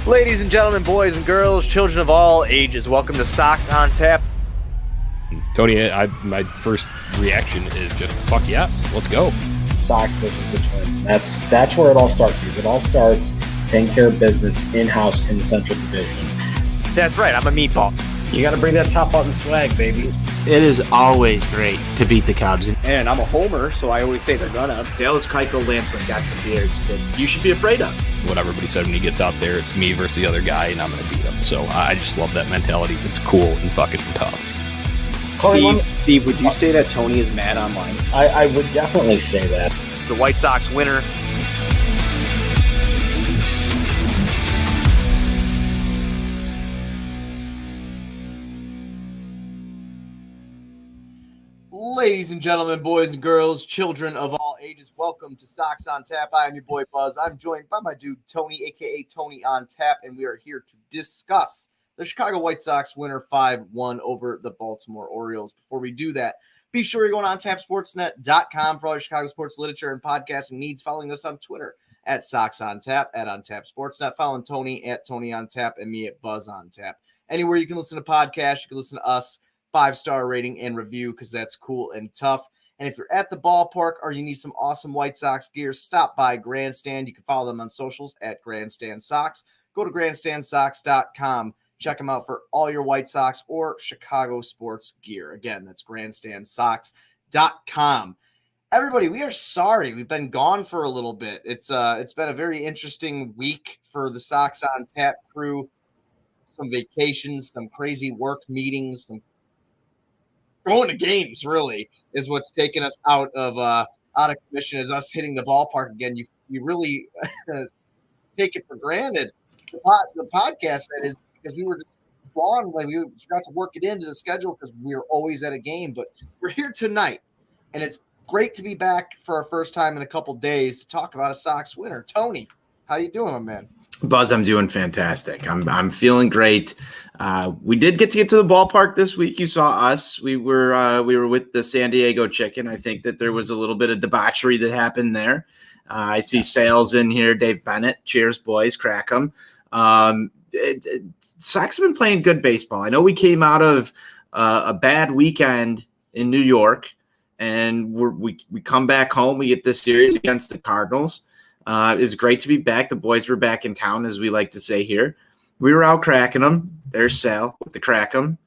Ladies and gentlemen, boys and girls, children of all ages, welcome to Sox on Tap. Tony, my first reaction is just, fuck yes, let's go. Sox versus the Twins. That's where it all starts. Because it all starts taking care of business in-house in the Central Division. That's right, I'm a meatball. You got to bring that top button swag, baby. It is always great to beat the Cubs. And I'm a homer, so I always say they're gonna. Dallas Keuchel Lamson got some beards that you should be afraid of. What everybody said when he gets out there, it's me versus the other guy, and I'm going to beat him. So I just love that mentality. It's cool and fucking tough. Steve, would you say that Tony is mad online? I would definitely say that. The White Sox winner. Ladies and gentlemen, boys and girls, children of all ages, welcome to Sox on Tap. I am your boy Buzz. I'm joined by my dude Tony, aka Tony on Tap, and we are here to discuss the Chicago White Sox winner 5-1 over the Baltimore Orioles. Before we do that, be sure you're going on TapSportsNet.com for all your Chicago sports literature and podcasting needs. Following us on Twitter at SoxOnTap, at OnTapSportsNet. Following Tony at Tony on Tap and me at Buzz on Tap. Anywhere you can listen to podcasts, you can listen to us. 5-star rating and review because that's cool and tough. And if you're at the ballpark or you need some awesome White Sox gear, stop by Grandstand. You can follow them on socials at Grandstand Sox. Go to grandstandsox.com. Check them out for all your White Sox or Chicago sports gear. Again, that's grandstandsox.com. Everybody, we are sorry. We've been gone for a little bit. It's been a very interesting week for the Sox on Tap crew. Some vacations, some crazy work meetings, some going to games really is what's taken us out of commission. Is us hitting the ballpark again. You really take it for granted. The podcast that is because we were just gone, like we forgot to work it into the schedule because we were always at a game. But we're here tonight, and it's great to be back for our first time in a couple days to talk about a Sox winner. Tony, how you doing, my man? Buzz, I'm doing fantastic. I'm feeling great. We did get to the ballpark this week. You saw us. We were with the San Diego Chicken. I think that there was a little bit of debauchery that happened there. I see Sales in here. Dave Bennett. Cheers, boys. Crack 'em. Sox have been playing good baseball. I know we came out of a bad weekend in New York, and we come back home. We get this series against the Cardinals. It's great to be back. The boys were back in town, as we like to say here. We were out cracking them. There's Sal with the crack 'em.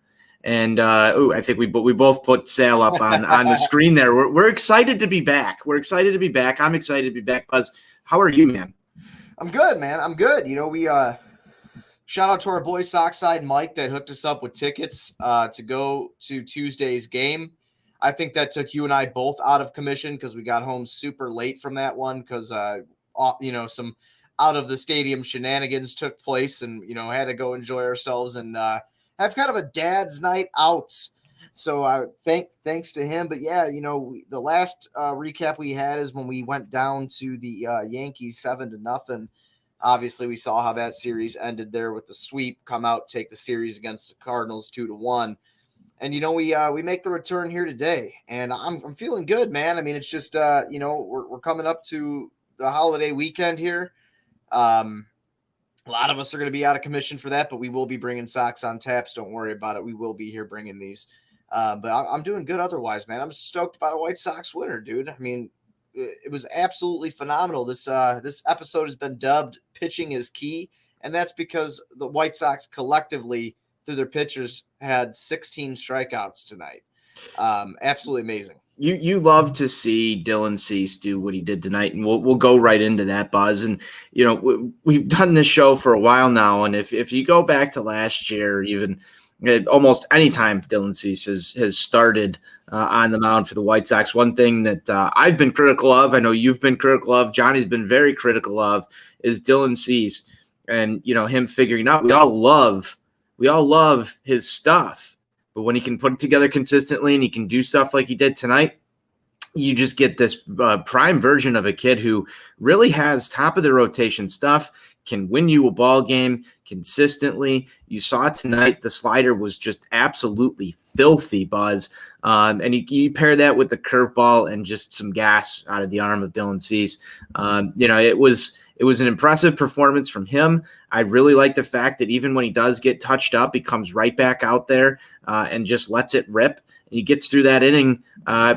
And I think we both put Sal up on the screen there. We're excited to be back. I'm excited to be back. Buzz, how are you, man? I'm good, man. I'm good. You know, we shout out to our boy Sockside Mike that hooked us up with tickets to go to Tuesday's game. I think that took you and I both out of commission because we got home super late from that one because some out of the stadium shenanigans took place and, had to go enjoy ourselves and have kind of a dad's night out. So thanks to him. But yeah, the last recap we had is when we went down to the Yankees 7-0. Obviously we saw how that series ended there with the sweep, come out, take the series against the Cardinals 2-1. And, we make the return here today and I'm feeling good, man. I mean, it's just, we're coming up to the holiday weekend here. A lot of us are going to be out of commission for that, but we will be bringing Sox on Taps. Don't worry about it. We will be here bringing these. But I'm doing good otherwise, man. I'm stoked about a White Sox winner, dude. I mean, it was absolutely phenomenal. This episode has been dubbed Pitching is Key, and that's because the White Sox collectively, through their pitchers, had 16 strikeouts tonight. Absolutely amazing. You love to see Dylan Cease do what he did tonight, and we'll go right into that, Buzz. And we've done this show for a while now, and if you go back to last year, even almost any time Dylan Cease has started on the mound for the White Sox, one thing that I've been critical of, I know you've been critical of, Johnny's been very critical of, is Dylan Cease and him figuring out. We all love his stuff. But when he can put it together consistently and he can do stuff like he did tonight, you just get this prime version of a kid who really has top of the rotation stuff, can win you a ball game consistently. You saw it tonight. The slider was just absolutely filthy, Buzz. And you pair that with the curveball and just some gas out of the arm of Dylan Cease. It was an impressive performance from him. I really like the fact that even when he does get touched up, he comes right back out there and just lets it rip. He gets through that inning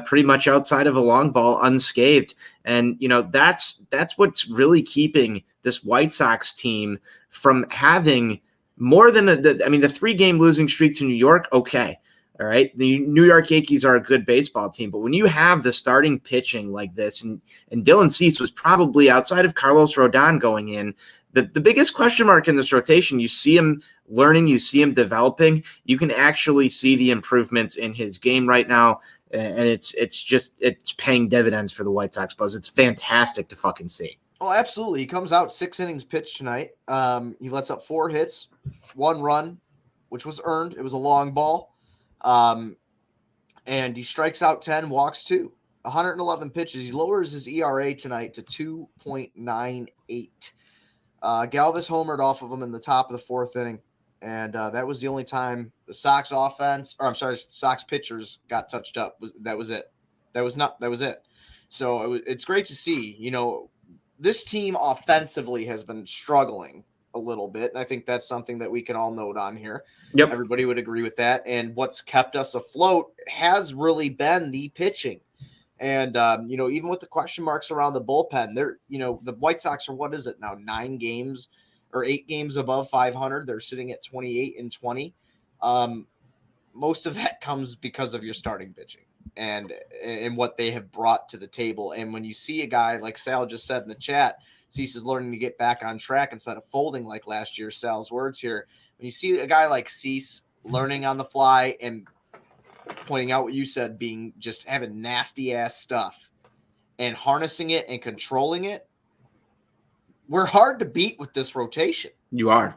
pretty much outside of a long ball unscathed. And, that's what's really keeping this White Sox team from having more than the 3-game losing streak to New York. Okay. All right. The New York Yankees are a good baseball team, but when you have the starting pitching like this, and Dylan Cease was probably outside of Carlos Rodon going in, the biggest question mark in this rotation, you see him learning, you see him developing, you can actually see the improvements in his game right now. And it's paying dividends for the White Sox, Buzz. It's fantastic to fucking see. Oh, absolutely. He comes out 6 innings pitched tonight. He lets up 4 hits, 1 run, which was earned. It was a long ball. And he strikes out 10, walks 2, 111 pitches. He lowers his ERA tonight to 2.98. Galvis homered off of him in the top of the 4th inning. And that was the only time the Sox Sox pitchers got touched up. That was it. That was it. So it's great to see, this team offensively has been struggling a little bit. And I think that's something that we can all note on here. Yep. Everybody would agree with that. And what's kept us afloat has really been the pitching. And, even with the question marks around the bullpen, the White Sox are, what is it now? 9 games or 8 games above 500. They're sitting at 28-20. Most of that comes because of your starting pitching and what they have brought to the table. And when you see a guy like Sal just said in the chat, Cease is learning to get back on track instead of folding like last year. Sal's words here. When you see a guy like Cease learning on the fly and pointing out what you said, being just having nasty ass stuff and harnessing it and controlling it, we're hard to beat with this rotation. You are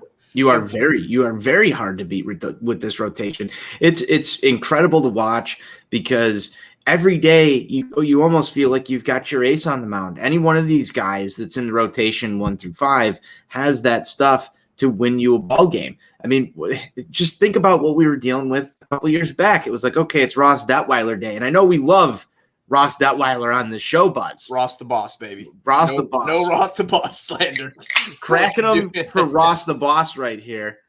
very hard to beat with this rotation. It's incredible to watch because every day you almost feel like you've got your ace on the mound. Any one of these guys that's in the rotation 1 through 5 has that stuff to win you a ball game. I mean, just think about what we were dealing with a couple years back. It was like, okay, it's Ross Detweiler day. And I know we love Ross Detweiler on the show, Buzz. Ross the Boss, baby. The Boss. No Ross the Boss slander. Cracking them for Ross the Boss right here.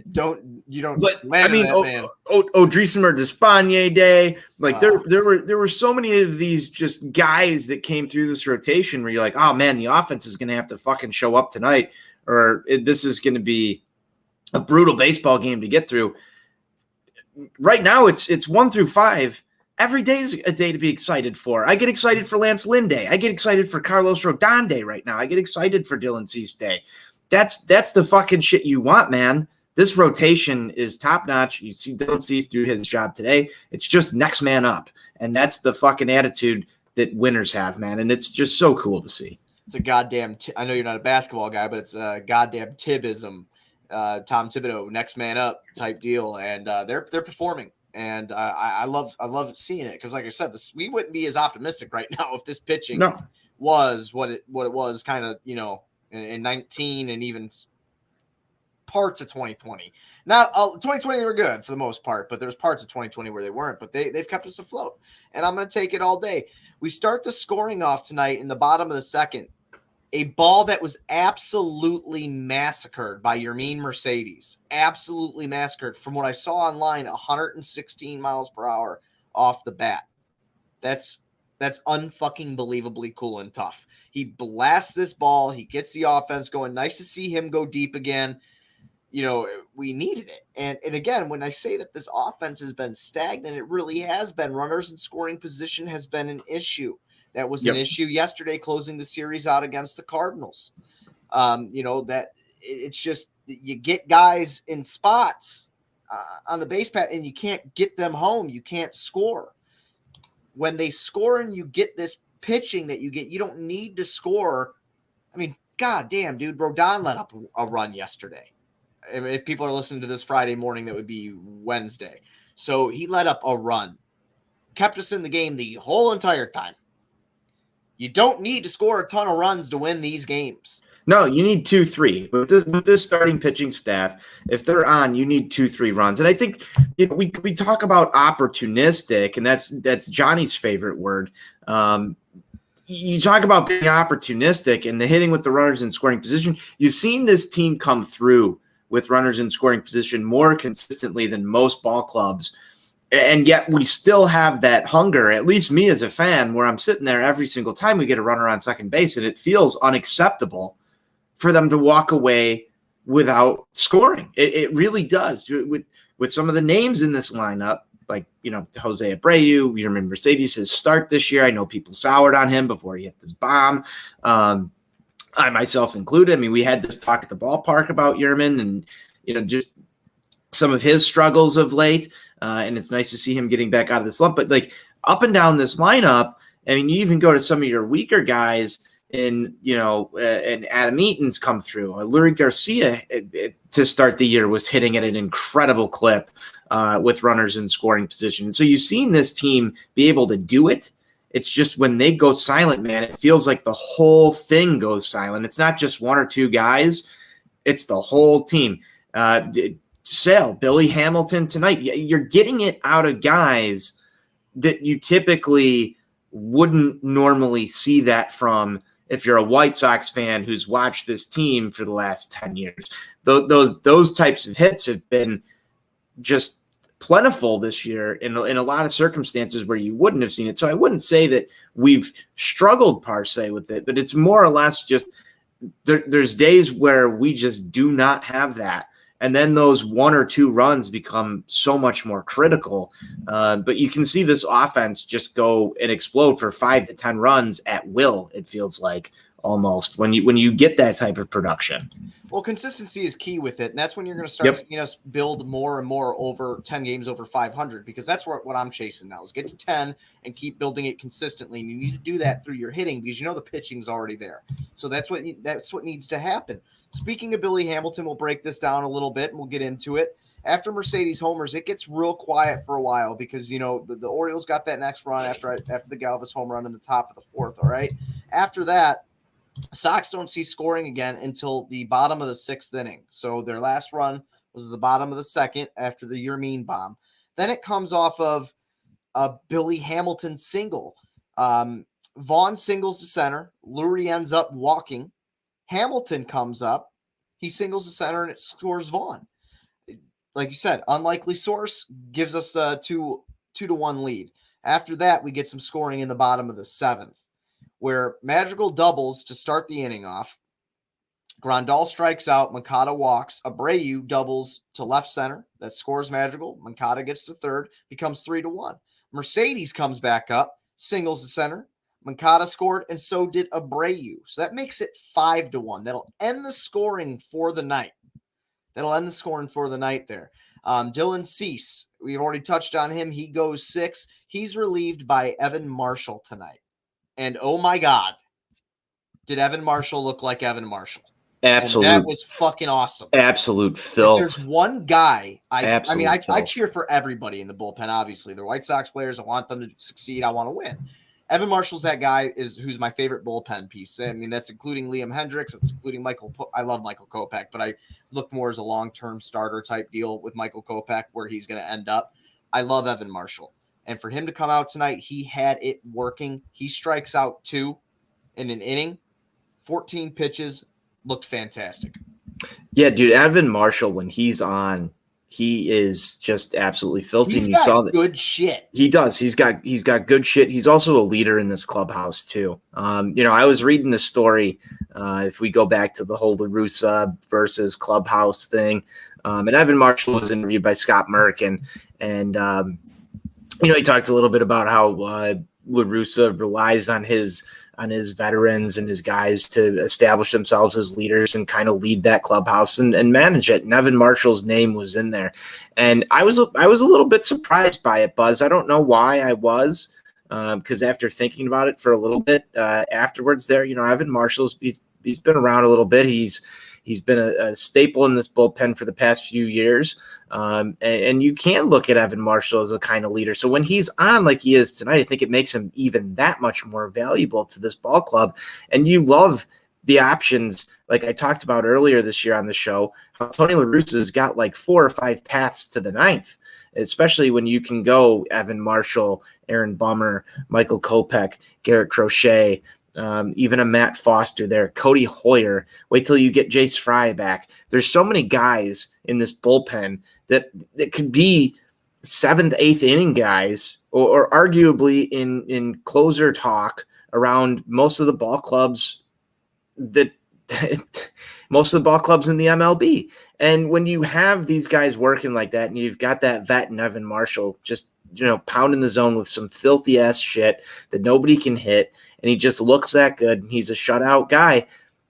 You don't but slander that man. Odrisamer Despaigne day. Like there were so many of these just guys that came through this rotation where you're like, oh man, the offense is gonna have to fucking show up tonight, or this is gonna be a brutal baseball game to get through. Right now it's 1 through 5. Every day is a day to be excited for. I get excited for Lance Lynn Day. I get excited for Carlos Rodon Day right now. I get excited for Dylan Cease Day. That's the fucking shit you want, man. This rotation is top notch. You see Dylan Cease do his job today. It's just next man up. And that's the fucking attitude that winners have, man. And it's just so cool to see. It's a goddamn I know you're not a basketball guy, but it's a goddamn Tibbism. Tom Thibodeau, next man up type deal. And they're performing. And I love seeing it because, like I said, we wouldn't be as optimistic right now if this pitching was what it was kind of in 19 and even parts of 2020. Not 2020 they were good for the most part, but there's parts of 2020 where they weren't. But they've kept us afloat, and I'm going to take it all day. We start the scoring off tonight in the bottom of the 2nd. A ball that was absolutely massacred by Yermin Mercedes. Absolutely massacred. From what I saw online, 116 miles per hour off the bat. That's unfucking believably cool and tough. He blasts this ball. He gets the offense going. Nice to see him go deep again. We needed it. And again, when I say that this offense has been stagnant, it really has been. Runners in scoring position has been an issue. That was an issue yesterday, closing the series out against the Cardinals. That it's just you get guys in spots on the base path and you can't get them home. You can't score. When they score and you get this pitching that you get, you don't need to score. I mean, God damn, dude, Rodon let up a run yesterday. I mean, if people are listening to this Friday morning, that would be Wednesday. So he let up a run, kept us in the game the whole entire time. You don't need to score a ton of runs to win these games. No, you need 2-3. With this starting pitching staff, if they're on, you need 2-3 runs. And I think we talk about opportunistic, and that's Johnny's favorite word. you talk about being opportunistic and the hitting with the runners in scoring position. You've seen this team come through with runners in scoring position more consistently than most ball clubs. And yet we still have that hunger, at least me as a fan, where I'm sitting there every single time we get a runner on second base, and it feels unacceptable for them to walk away without scoring. It really does. With some of the names in this lineup, like, Jose Abreu, you remember Mercedes' start this year. I know people soured on him before he hit this bomb. I myself included. I mean, we had this talk at the ballpark about Yerman and, just some of his struggles of late. And it's nice to see him getting back out of the slump. But like up and down this lineup, I mean, you even go to some of your weaker guys and Adam Eaton's come through. Lurie Garcia to start the year was hitting at an incredible clip with runners in scoring position. And so you've seen this team be able to do it. It's just when they go silent, man, it feels like the whole thing goes silent. It's not just one or two guys. It's the whole team. Sale, Billy Hamilton tonight. You're getting it out of guys that you typically wouldn't normally see that from if you're a White Sox fan who's watched this team for the last 10 years. Those types of hits have been just plentiful this year in a lot of circumstances where you wouldn't have seen it. So I wouldn't say that we've struggled per se with it, but it's more or less just there's days where we just do not have that. And then those one or two runs become so much more critical. But you can see this offense just go and explode for 5 to 10 runs at will, it feels like, almost, when you get that type of production. Well, consistency is key with it, and that's when you're going to start seeing us build more and more over 10 games over 500, because that's what I'm chasing now, is get to 10 and keep building it consistently. And you need to do that through your hitting, because the pitching's already there. So that's what needs to happen. Speaking of Billy Hamilton, we'll break this down a little bit and we'll get into it. After Mercedes homers, it gets real quiet for a while because, the Orioles got that next run after the Galvis home run in the top of the fourth, all right? After that, Sox don't see scoring again until the bottom of the sixth inning. So their last run was at the bottom of the second after the Yermin bomb. Then it comes off of a Billy Hamilton single. Vaughn singles to center. Lurie ends up walking. Hamilton comes up. He singles to center and it scores Vaughn. Like you said, unlikely source gives us a 2-1 lead. After that, we get some scoring in the bottom of the seventh, where Madrigal doubles to start the inning off. Grandal strikes out. Mancada walks. Abreu doubles to left center. That scores Madrigal. Mancada gets to third. Becomes 3-1. Mercedes comes back up. Singles to center. Mancada scored, and so did Abreu. So that makes it 5-1. That'll end the scoring for the night. there. Dylan Cease, we've already touched on him. He goes 6. He's relieved by Evan Marshall tonight. And oh my God, did Evan Marshall look like Evan Marshall? Absolute. And that was fucking awesome. Absolute filth. If there's one guy, I cheer for everybody in the bullpen, obviously. They're White Sox players. I want them to succeed. I want to win. Evan Marshall's that guy who's my favorite bullpen piece. I mean, that's including Liam Hendricks. It's including I love Michael Kopech, but I look more as a long-term starter type deal with Michael Kopech where he's going to end up. I love Evan Marshall. And for him to come out tonight, he had it working. He strikes out 2 in an inning, 14 pitches, looked fantastic. Yeah, dude, Evan Marshall, when he's on, he is just absolutely filthy. He's got good shit. He does. He's got good shit. He's also a leader in this clubhouse too. I was reading the story. If we go back to the whole La Russa versus clubhouse thing, and Evan Marshall was interviewed by Scott Merkin, and he talked a little bit about how La Russa relies on his veterans and his guys to establish themselves as leaders and kind of lead that clubhouse and manage it. And Evan Marshall's name was in there. And I was a little bit surprised by it, Buzz. I don't know why I was, because after thinking about it for a little bit afterwards there, Evan Marshall's, he's been around a little bit. He's been a staple in this bullpen for the past few years. And you can look at Evan Marshall as a kind of leader. So when he's on like he is tonight, I think it makes him even that much more valuable to this ball club. And you love the options, like I talked about earlier this year on the show, how Tony La Russa's got like 4 or 5 paths to the ninth, especially when you can go Evan Marshall, Aaron Bummer, Michael Kopech, Garrett Crochet, even a Matt Foster there, Cody Hoyer. Wait till you get Jace Fry back. There's so many guys in this bullpen that could be 7th, 8th inning guys, or arguably in closer talk around most of the ball clubs that most of the ball clubs in the MLB. And when you have these guys working like that, and you've got that vet in Evan Marshall just pounding the zone with some filthy ass shit that nobody can hit, and he just looks that good, and he's a shutout guy,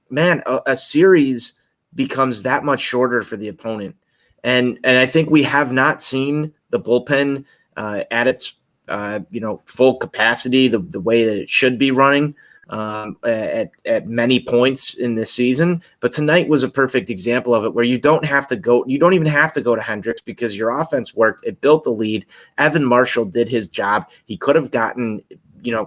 man, a series becomes that much shorter for the opponent. And I think we have not seen the bullpen at its full capacity, the way that it should be running at many points in this season. But tonight was a perfect example of it, where you don't even have to go to Hendricks, because your offense worked. It built the lead. Evan Marshall did his job. He could have gotten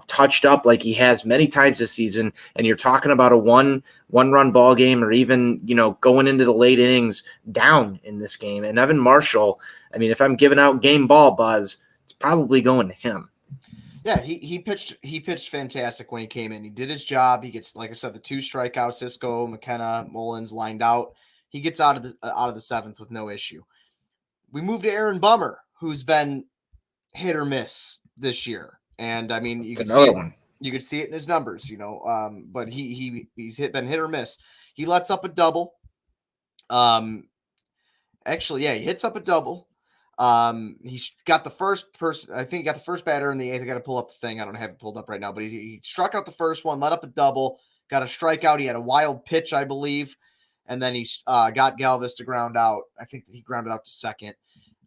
touched up like he has many times this season, and you're talking about a one run ball game, or even going into the late innings down in this game. And Evan Marshall, I mean, if I'm giving out game ball buzz, it's probably going to him. Yeah, he pitched fantastic when he came in. He did his job. He gets, like I said, the 2 strikeouts. Cisco, McKenna, Mullins lined out. He gets out of the 7th with no issue. We moved to Aaron Bummer, who's been hit or miss this year. And I mean, you could see it in his numbers, but he's been hit or miss. He lets up a double. He hits up a double. He's got the first person. I think he got the first batter in the 8th. I got to pull up the thing. I don't have it pulled up right now, but he struck out the first one, let up a double, got a strikeout. He had a wild pitch, I believe, and then he got Galvis to ground out. I think he grounded out to second.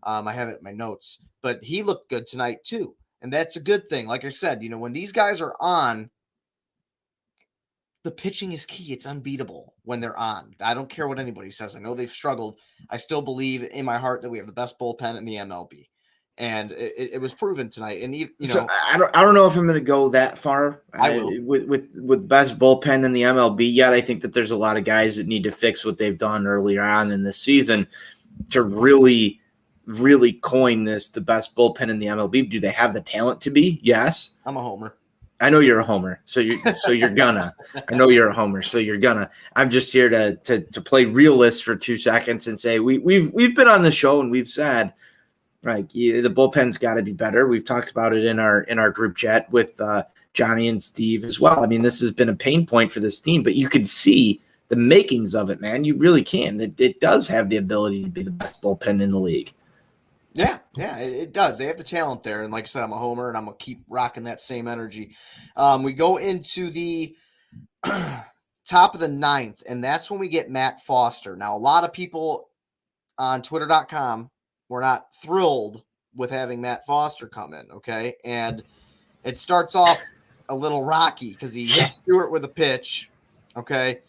I have it in my notes, but he looked good tonight too. And that's a good thing. Like I said, when these guys are on, the pitching is key. It's unbeatable when they're on. I don't care what anybody says. I know they've struggled. I still believe in my heart that we have the best bullpen in the MLB. And it was proven tonight. And so I don't know if I'm going to go that far. I will. With best bullpen in the MLB yet. I think that there's a lot of guys that need to fix what they've done earlier on in this season to really coin this the best bullpen in the MLB. Do they have the talent to be? Yes. I'm a homer. I know you're a homer, so you're gonna. I know you're a homer, so you're gonna. I'm just here to play realist for 2 seconds and say we've been on the show and we've said, like, the bullpen's got to be better. We've talked about it in our group chat with Johnny and Steve as well. I mean, this has been a pain point for this team, but you can see the makings of it, man. You really can. It does have the ability to be the best bullpen in the league. Yeah, it does. They have the talent there. And like I said, I'm a homer, and I'm going to keep rocking that same energy. We go into the top of the 9th, and that's when we get Matt Foster. Now, a lot of people on Twitter.com were not thrilled with having Matt Foster come in, okay? And it starts off a little rocky because he hits Stewart with a pitch, okay?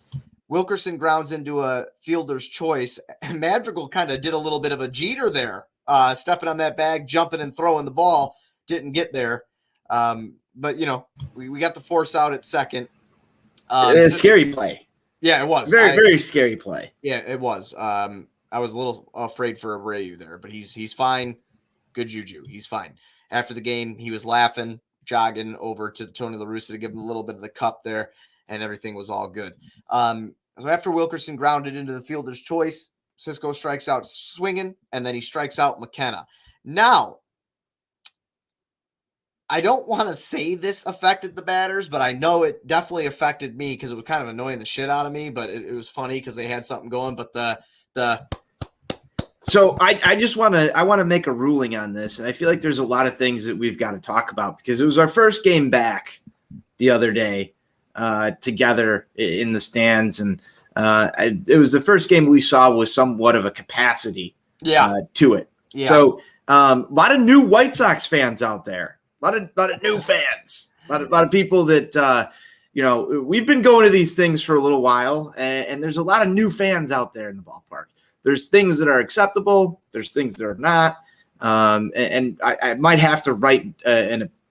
Wilkerson grounds into a fielder's choice. And Madrigal kind of did a little bit of a Jeter there. Stepping on that bag, jumping and throwing the ball, didn't get there. But, we got the force out at second. A scary play. Yeah, it was. Very scary play. Yeah, it was. I was a little afraid for Abreu there, but he's fine. Good juju. He's fine. After the game, he was laughing, jogging over to Tony La Russa to give him a little bit of the cup there, and everything was all good. So after Wilkerson grounded into the fielder's choice, Cisco strikes out swinging, and then he strikes out McKenna. Now, I don't want to say this affected the batters, but I know it definitely affected me because it was kind of annoying the shit out of me, but it was funny because they had something going. But So I just want to make a ruling on this, and I feel like there's a lot of things that we've got to talk about because it was our first game back the other day together in the stands, and it was the first game we saw with somewhat of a capacity to it. Yeah. So a lot of new White Sox fans out there, a lot of new fans, a lot of people that we've been going to these things for a little while, and there's a lot of new fans out there in the ballpark. There's things that are acceptable. There's things that are not. And I might have to write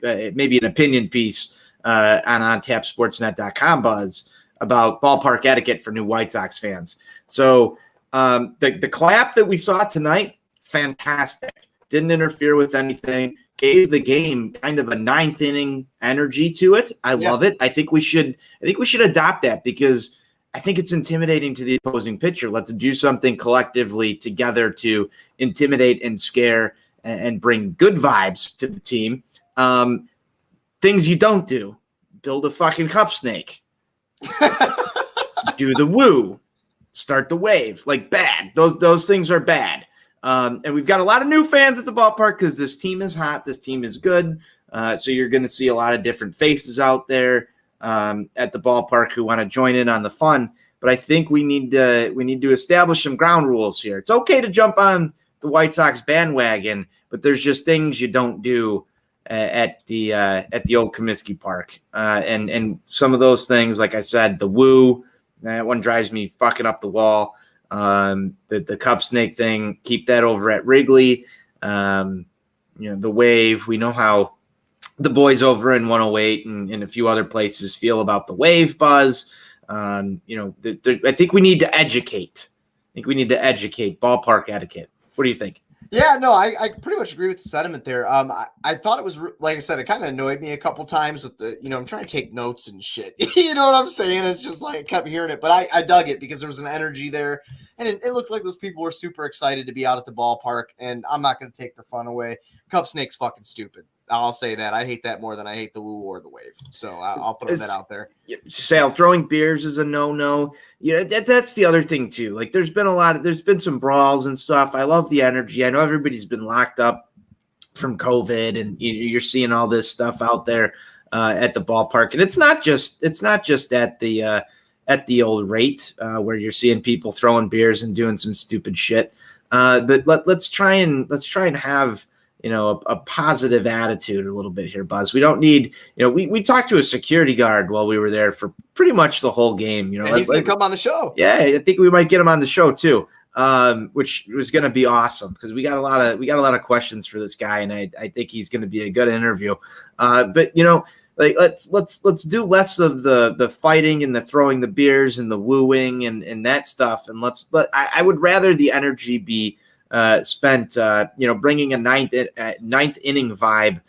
maybe an opinion piece on OnTapSportsNet.com, Buzz, about ballpark etiquette for new White Sox fans. So the clap that we saw tonight, fantastic. didn't interfere with anything, gave the game kind of a ninth inning energy to it. I love it. I think we should adopt that because I think it's intimidating to the opposing pitcher. Let's do something collectively together to intimidate and scare and bring good vibes to the team. Things you don't do. Build a fucking cup snake. Do the woo. Start the wave. Like, bad. Those things are bad. And we've got a lot of new fans at the ballpark because this team is hot. This team is good. So you're going to see a lot of different faces out there at the ballpark who want to join in on the fun. But I think we need to establish some ground rules here. It's okay to jump on the White Sox bandwagon, but there's just things you don't do at the old Comiskey Park. And some of those things, like I said, the woo, that one drives me fucking up the wall. The cup snake thing, keep that over at Wrigley. The wave, we know how the boys over in 108 and a few other places feel about the wave buzz. I think we need to educate. Ballpark etiquette. What do you think? Yeah, no, I pretty much agree with the sentiment there. I thought it was, like I said, it kind of annoyed me a couple times with I'm trying to take notes and shit. You know what I'm saying? It's just like I kept hearing it, but I dug it because there was an energy there, and it looked like those people were super excited to be out at the ballpark, and I'm not going to take the fun away. Cup snake's fucking stupid. I'll say that. I hate that more than I hate the woo or the wave. So I'll throw that out there. Sal, throwing beers is a no-no. That's the other thing too. Like there's been some brawls and stuff. I love the energy. I know everybody's been locked up from COVID and you're seeing all this stuff out there at the ballpark. And it's not just at the old rate where you're seeing people throwing beers and doing some stupid shit. But let's try and have a positive attitude a little bit here, Buzz. We don't need, we talked to a security guard while we were there for pretty much the whole game. And he's going to come on the show. Yeah, I think we might get him on the show too, which was going to be awesome because we got a lot of questions for this guy, and I think he's going to be a good interview. But let's do less of the fighting and the throwing the beers and the wooing and that stuff, and I would rather the energy be spent, bringing a ninth inning vibe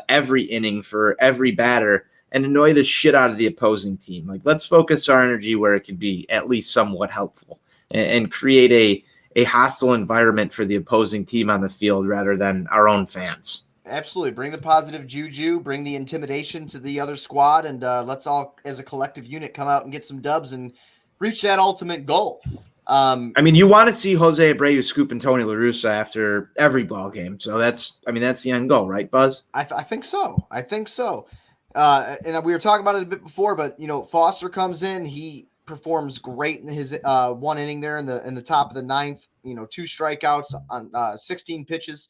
every inning for every batter and annoy the shit out of the opposing team. Like, let's focus our energy where it can be at least somewhat helpful and create a hostile environment for the opposing team on the field rather than our own fans. Absolutely. Bring the positive juju, bring the intimidation to the other squad, and let's all, as a collective unit, come out and get some dubs and reach that ultimate goal. You want to see Jose Abreu scooping Tony La Russa after every ball game. So that's the end goal, right, Buzz? I think so. And we were talking about it a bit before, but Foster comes in, he performs great in his one inning there in the top of the ninth. 2 strikeouts on 16 pitches.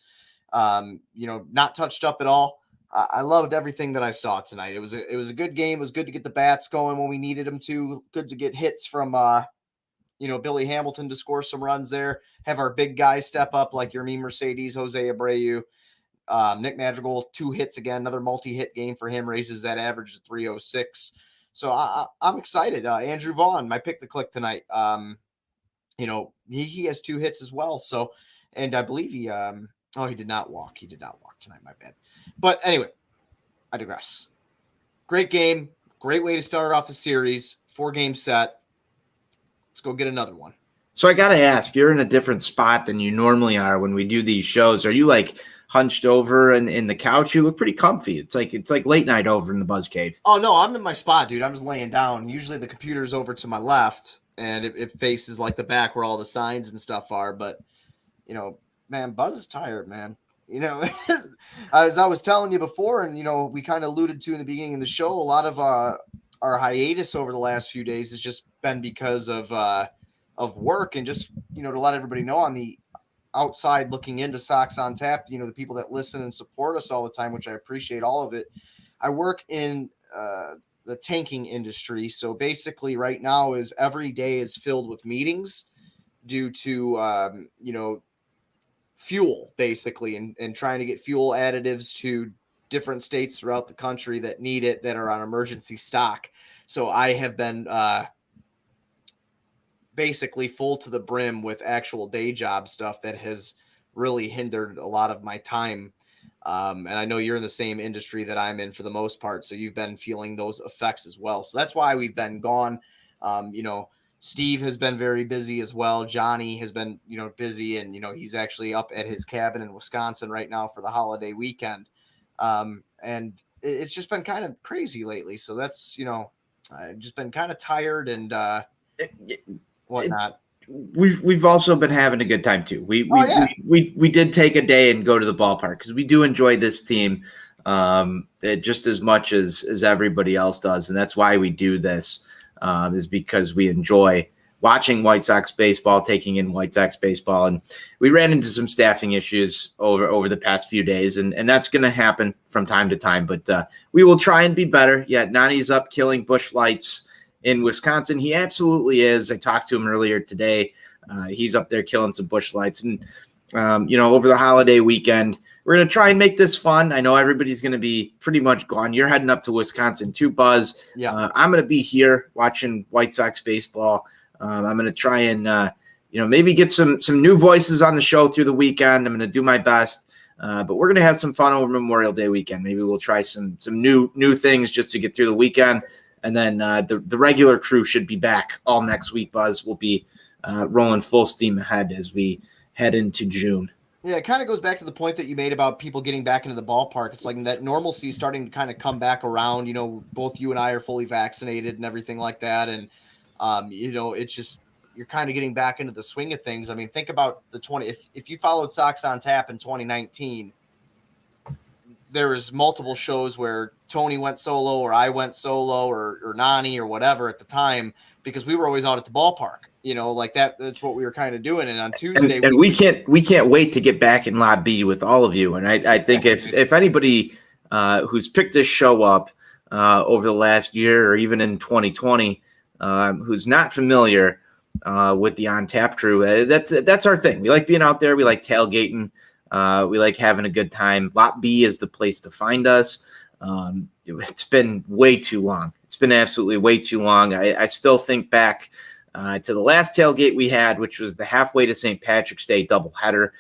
Not touched up at all. I loved everything that I saw tonight. It was a good game. It was good to get the bats going when we needed them to. Good to get hits from Billy Hamilton to score some runs there. Have our big guys step up like Yermin Mercedes, Jose Abreu, Nick Madrigal, 2 hits again. Another multi-hit game for him, raises that average to 306. So I'm excited. Andrew Vaughn, my pick to click tonight. He has 2 hits as well. So, and I believe he did not walk. He did not walk tonight. My bad. But anyway, I digress. Great game. Great way to start off the series. 4-game set. Let's go get another one. So I got to ask, you're in a different spot than you normally are when we do these shows. Are you like hunched over in the couch? You look pretty comfy. It's like late night over in the Buzz Cave. Oh, no, I'm in my spot, dude. I'm just laying down. Usually the computer's over to my left, and it faces like the back where all the signs and stuff are. But, man, Buzz is tired, man. As I was telling you before, and, we kind of alluded to in the beginning of the show, a lot of our hiatus over the last few days has just been because of work and just, to let everybody know on the outside looking into SoxOnTap, the people that listen and support us all the time, which I appreciate all of it. I work in the tanking industry. So basically right now is every day is filled with meetings due to, fuel basically, and trying to get fuel additives to different states throughout the country that need it, that are on emergency stock. So I have been basically full to the brim with actual day job stuff that has really hindered a lot of my time. And I know you're in the same industry that I'm in for the most part, so you've been feeling those effects as well. So that's why we've been gone. Steve has been very busy as well. Johnny has been, busy, and, he's actually up at his cabin in Wisconsin right now for the holiday weekend. And it's just been kind of crazy lately. So that's, I've just been kind of tired and whatnot. We've also been having a good time too. We did take a day and go to the ballpark because we do enjoy this team just as much as everybody else does, and that's why we do this. Is because we enjoy watching White Sox baseball, taking in White Sox baseball. And we ran into some staffing issues over the past few days, and that's going to happen from time to time. But we will try and be better. Yeah, Nani's up killing bush lights in Wisconsin. He absolutely is. I talked to him earlier today. He's up there killing some bush lights. And, over the holiday weekend, we're going to try and make this fun. I know everybody's going to be pretty much gone. You're heading up to Wisconsin too, Buzz. Yeah. I'm going to be here watching White Sox baseball. I'm going to try and, maybe get some new voices on the show through the weekend. I'm going to do my best. But we're going to have some fun over Memorial Day weekend. Maybe we'll try some new things just to get through the weekend. And then the regular crew should be back all next week, Buzz. We'll be rolling full steam ahead as we head into June. Yeah, it kind of goes back to the point that you made about people getting back into the ballpark. It's like that normalcy is starting to kind of come back around. Both you and I are fully vaccinated and everything like that. And, it's just you're kind of getting back into the swing of things. I mean, think about if you followed Sox on Tap in 2019, there was multiple shows where Tony went solo or I went solo or Nani or whatever at the time because we were always out at the ballpark. Like that's what we were kind of doing. And on Tuesday, and we can't wait to get back in Lot B with all of you. And I think if anybody who's picked this show up over the last year or even in 2020, who's not familiar with the On Tap crew, that's our thing. We like being out there. We like tailgating. We like having a good time. Lot B is the place to find us. It's been way too long. It's been absolutely way too long. I still think back to the last tailgate we had, which was the halfway to St. Patrick's Day doubleheader.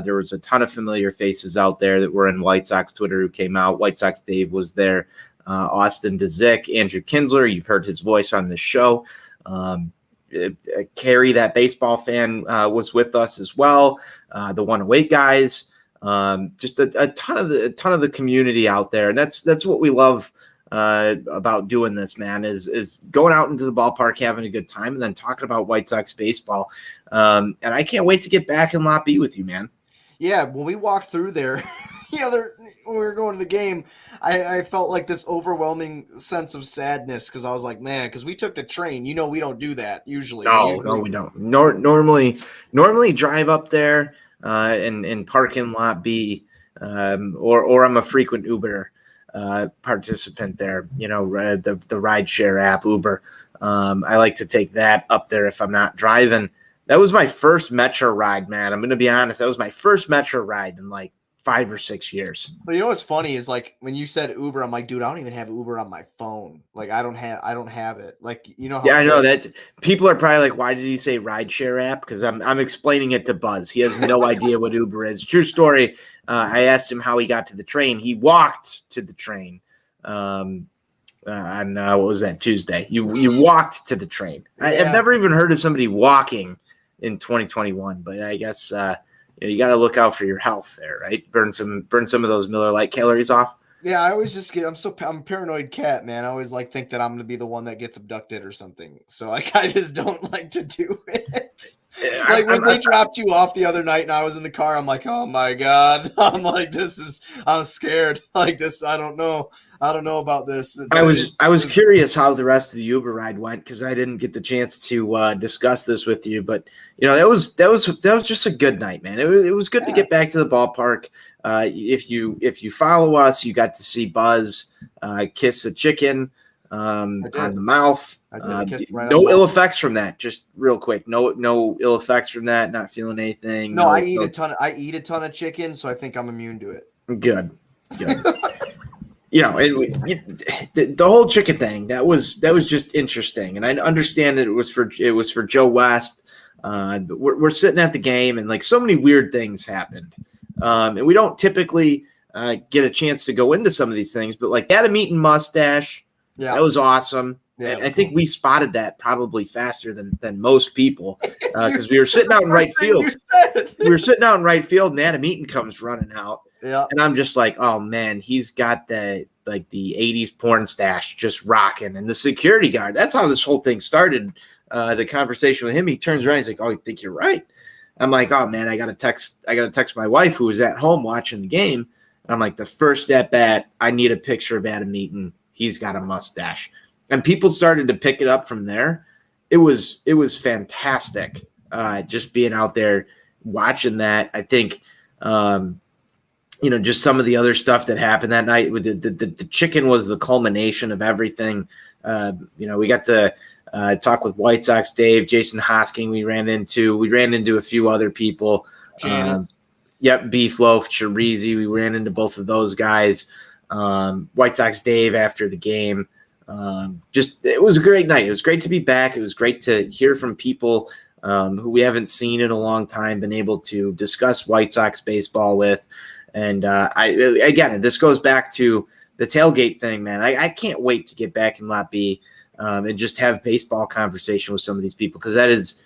There was a ton of familiar faces out there that were in White Sox Twitter who came out. White Sox Dave was there. Austin DeZick, Andrew Kinsler. You've heard his voice on the show. Carrie, that baseball fan, was with us as well. The 108 guys. Just a ton of the community out there, and that's what we love about doing this, man, is going out into the ballpark, having a good time, and then talking about White Sox baseball. And I can't wait to get back in Lot B with you, man. Yeah, when we walked through there, when we were going to the game, I felt like this overwhelming sense of sadness because I was like, man, because we took the train. We don't do that usually. No, we don't. Normally drive up there and park in Lot B, or I'm a frequent Uber participant there. The rideshare app Uber. I like to take that up there if I'm not driving. That was my first Metro ride, man. I'm going to be honest. That was my first Metro ride in like 5 or 6 years. But what's funny is like when you said Uber, I'm like, dude, I don't even have Uber on my phone. Like I don't have it. Like how I know that people are probably like, why did you say rideshare app? Because I'm explaining it to Buzz. He has no idea what Uber is. True story. I asked him how he got to the train. He walked to the train. On what was that, Tuesday? You walked to the train. Yeah. I've never even heard of somebody walking in 2021, but I guess you got to look out for your health there, right? Burn some of those Miller Lite calories off. Yeah, I always just I'm a paranoid cat, man. I always think that I'm gonna be the one that gets abducted or something. So I just don't like to do it. Like when they dropped you off the other night and I was in the car, I'm like, oh my God. I'm like, I'm scared. Like this, I don't know about this. I was curious how the rest of the Uber ride went because I didn't get the chance to discuss this with you. But that was just a good night, man. It was good to get back to the ballpark. If you follow us, you got to see Buzz kiss a chicken on the mouth. No ill effects from that. Just real quick, no ill effects from that. Not feeling anything. No, I eat a ton of chicken, so I think I'm immune to it. Good. The whole chicken thing that was just interesting, and I understand that it was for Joe West. But we're sitting at the game, and like so many weird things happened. And we don't typically get a chance to go into some of these things, but like Adam Eaton mustache, that was awesome. Yeah, I think we spotted that probably faster than most people because we were sitting out in right field. We were sitting out in right field, and Adam Eaton comes running out. Yeah, and I'm just like, oh man, he's got the 80s porn stash just rocking. And the security guard, that's how this whole thing started. The conversation with him, he turns around, he's like, oh, I think you're right. I'm like, oh man, I gotta text my wife who was at home watching the game. I'm like, the first at bat, I need a picture of Adam Eaton. He's got a mustache. And people started to pick it up from there. It was fantastic. Just being out there watching that. I think just some of the other stuff that happened that night with the chicken was the culmination of everything. We got to talk with White Sox Dave, Jason Hosking. We ran into a few other people. Beef Loaf, Chirizi. We ran into both of those guys. White Sox Dave after the game. It was a great night. It was great to be back. It was great to hear from people who we haven't seen in a long time, been able to discuss White Sox baseball with. And this goes back to the tailgate thing, man. I can't wait to get back in Lot B and just have baseball conversation with some of these people, because that is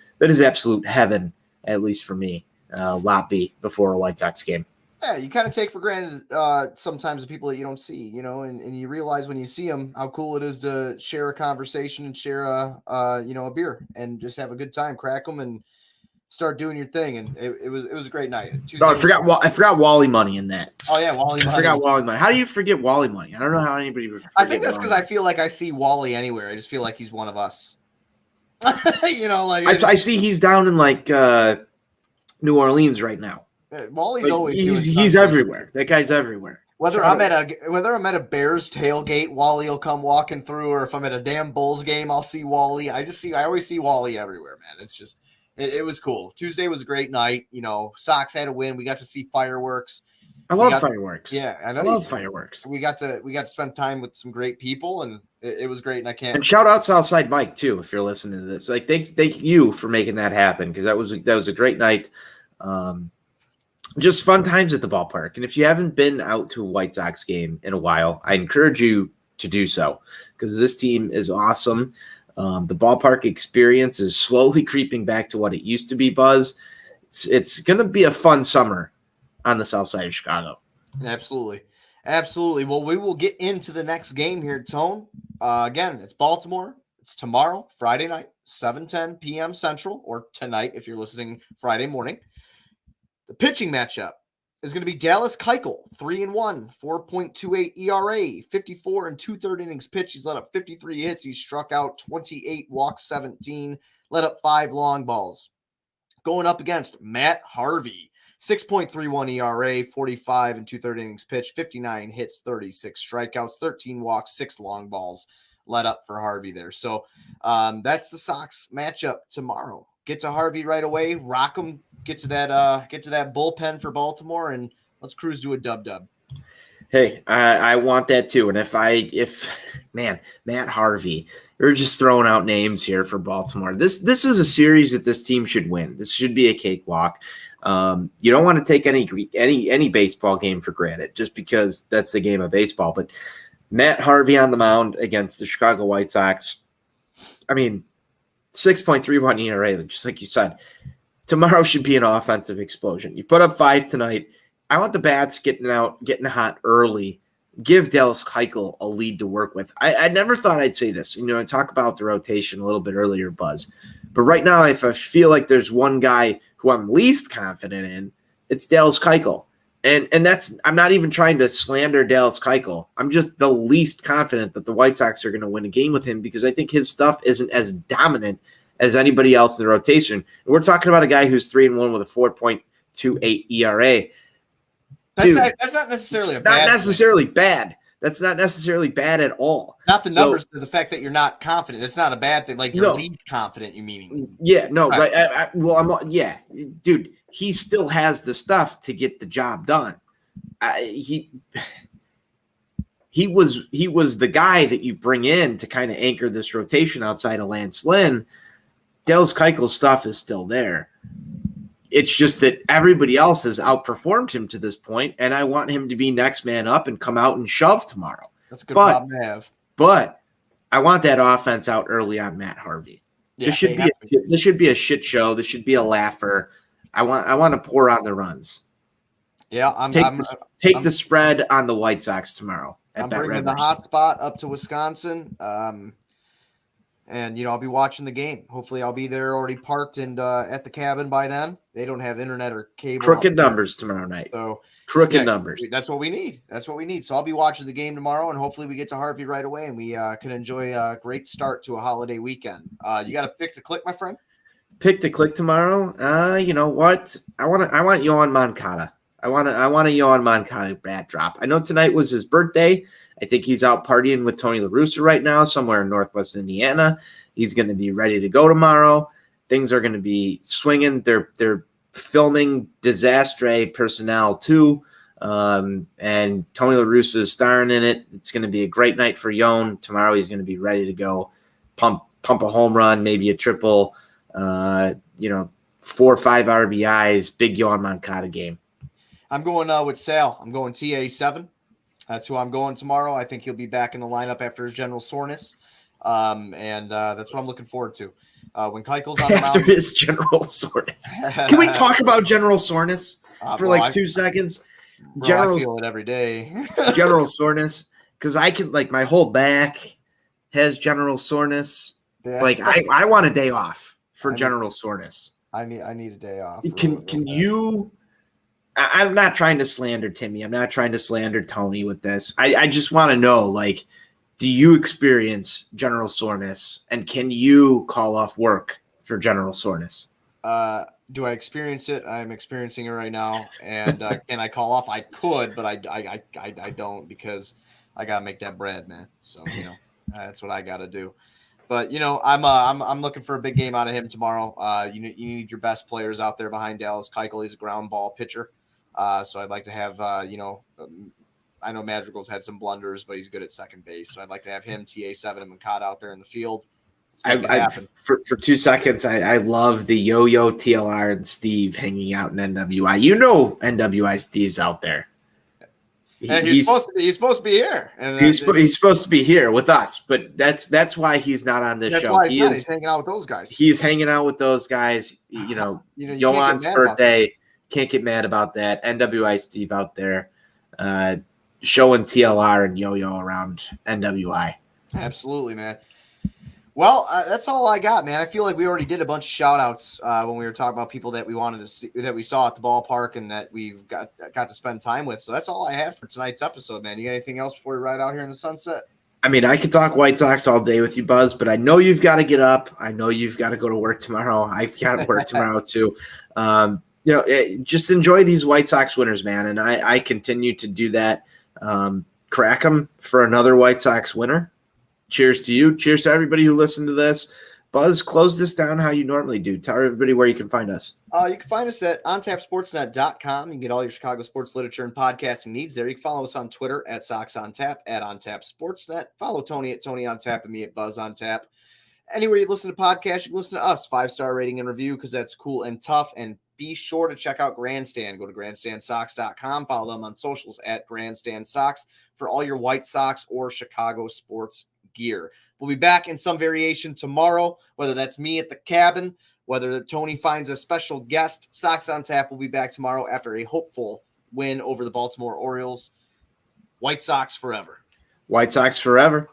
absolute heaven, at least for me, Lot B before a White Sox game. Yeah, you kind of take for granted sometimes the people that you don't see, and you realize when you see them how cool it is to share a conversation and share a beer and just have a good time, crack them and start doing your thing. And it was a great night. I forgot Wally Money in that. Oh yeah, Wally Money. I forgot Wally Money. How do you forget Wally Money? I don't know how anybody would forget. I think that's because I feel like I see Wally anywhere. I just feel like he's one of us. I see he's down in New Orleans right now. Wally's always he's everywhere. That guy's everywhere. Whether I'm at a Bears tailgate, Wally will come walking through, or if I'm at a damn Bulls game, I'll see Wally. I always see Wally everywhere, man. It's just it was cool. Tuesday was a great night. Sox had a win. We got to see fireworks. I love fireworks. Yeah, I love fireworks. We got to spend time with some great people, and it was great. And And shout out Southside Mike too, if you're listening to this. Thank you for making that happen, because that was a great night. Just fun times at the ballpark. And if you haven't been out to a White Sox game in a while, I encourage you to do so, because this team is awesome. The ballpark experience is slowly creeping back to what it used to be, Buzz. It's going to be a fun summer on the south side of Chicago. Absolutely. Well, we will get into the next game here, Tone. Again, it's Baltimore. It's tomorrow, Friday night, 7:10 p.m. Central, or tonight if you're listening Friday morning. The pitching matchup is going to be Dallas Keuchel, 3-1, 4.28 ERA, 54 and 2/3 innings pitched. He's let up 53 hits. He's struck out 28, walked 17, let up 5 long balls. Going up against Matt Harvey, 6.31 ERA, 45 and 2/3 innings pitched, 59 hits, 36 strikeouts, 13 walks, 6 long balls let up for Harvey there. So that's the Sox matchup tomorrow. Get to Harvey right away, rock him, get to that bullpen for Baltimore, and let's cruise to a dub. Hey, I want that too. And if Matt Harvey, you're just throwing out names here for Baltimore. This is a series that this team should win. This should be a cakewalk. You don't want to take any baseball game for granted just because that's the game of baseball. But Matt Harvey on the mound against the Chicago White Sox. I mean, 6.31 ERA, just like you said. Tomorrow should be an offensive explosion. You put up 5 tonight. I want the bats getting hot early. Give Dallas Keuchel a lead to work with. I never thought I'd say this. I talk about the rotation a little bit earlier, Buzz. But right now, if I feel like there's one guy who I'm least confident in, it's Dallas Keuchel. And that's, I'm not even trying to slander Dallas Keuchel. I'm just the least confident that the White Sox are going to win a game with him, because I think his stuff isn't as dominant as anybody else in the rotation. And we're talking about a guy who's 3-1 with a 4.28 ERA. That's not necessarily a bad. Not necessarily bad. That's not necessarily bad at all. Not the numbers, the fact that you're not confident. It's not a bad thing. Like you're least confident, you meaning? Yeah, no, right. Dude, he still has the stuff to get the job done. He was the guy that you bring in to kind of anchor this rotation outside of Lance Lynn. Dallas Keuchel's stuff is still there. It's just that everybody else has outperformed him to this point, and I want him to be next man up and come out and shove tomorrow. That's a good problem to have. But I want that offense out early on Matt Harvey. Yeah, this should be a shit show. This should be a laugher. I want to pour on the runs. Yeah, take the spread on the White Sox tomorrow. I'm bringing the hot spot up to Wisconsin. And, I'll be watching the game. Hopefully I'll be there already parked and at the cabin by then. They don't have internet or cable. Crooked numbers tomorrow night. So crooked numbers. That's what we need. So I'll be watching the game tomorrow, and hopefully we get to Harvey right away, and we can enjoy a great start to a holiday weekend. You got a pick to click, my friend? Pick to click tomorrow? You know what? I want Yohan Moncada. I want a Yohan Moncada bat drop. I know tonight was his birthday. I think he's out partying with Tony La Russa right now somewhere in Northwest Indiana. He's going to be ready to go tomorrow. Things are going to be swinging. They're filming Disastre Personnel too, and Tony La Russa is starring in it. It's going to be a great night for Yohan. Tomorrow he's going to be ready to go, pump a home run, maybe a triple, 4 or 5 RBIs, big Yohan Moncada game. I'm going with Sal. I'm going TA7. That's who I'm going tomorrow. I think he'll be back in the lineup after his general soreness. And that's what I'm looking forward to. When Keuchel's on the after mound, his general soreness. Can we talk about general soreness for 2 seconds? I feel it every day. General soreness. Because I can, my whole back has general soreness. Yeah. I want a day off for general soreness. I need a day off. Can you? I'm not trying to slander Timmy. I'm not trying to slander Tony with this. I just want to know, do you experience general soreness, and can you call off work for general soreness? Do I experience it? I'm experiencing it right now. And can I call off? I could, but I don't, because I gotta make that bread, man. So that's what I gotta do. But I'm looking for a big game out of him tomorrow. You need your best players out there behind Dallas Keuchel. He's a ground ball pitcher. So I'd like to have, I know Madrigal's had some blunders, but he's good at second base. So I'd like to have him, TA7, and Moncada out there in the field. For 2 seconds, I love the Yo-Yo, TLR, and Steve hanging out in NWI. NWI Steve's out there. He's supposed to be here. And he's supposed to be here with us, but that's why he's not on this show. He's hanging out with those guys. He's hanging out with those guys. Yohan's birthday. Can't get mad about that. NWI Steve out there showing TLR and Yo-Yo around NWI. Absolutely, man. Well, that's all I got, man. I feel like we already did a bunch of shout-outs when we were talking about people that we wanted to see, that we saw at the ballpark, and that we've got to spend time with. So that's all I have for tonight's episode, man. You got anything else before we ride out here in the sunset? I mean, I could talk White Sox all day with you, Buzz, but I know you've got to get up. I know you've got to go to work tomorrow. I've got to work tomorrow too. Just enjoy these White Sox winners, man. And I continue to do that. Crack them for another White Sox winner. Cheers to you. Cheers to everybody who listened to this. Buzz, close this down how you normally do. Tell everybody where you can find us. You can find us at ontapsportsnet.com. You can get all your Chicago sports literature and podcasting needs there. You can follow us on Twitter at SoxOnTap, at OnTapSportsNet. Follow Tony at TonyOnTap and me at BuzzOnTap. Anywhere you listen to podcasts, you can listen to us. 5-star rating and review, because that's cool and tough. And be sure to check out Grandstand. Go to grandstandsox.com. Follow them on socials at Grandstand Sox for all your White Sox or Chicago sports gear. We'll be back in some variation tomorrow, whether that's me at the cabin, whether Tony finds a special guest. Sox on Tap will be back tomorrow after a hopeful win over the Baltimore Orioles. White Sox forever. White Sox forever.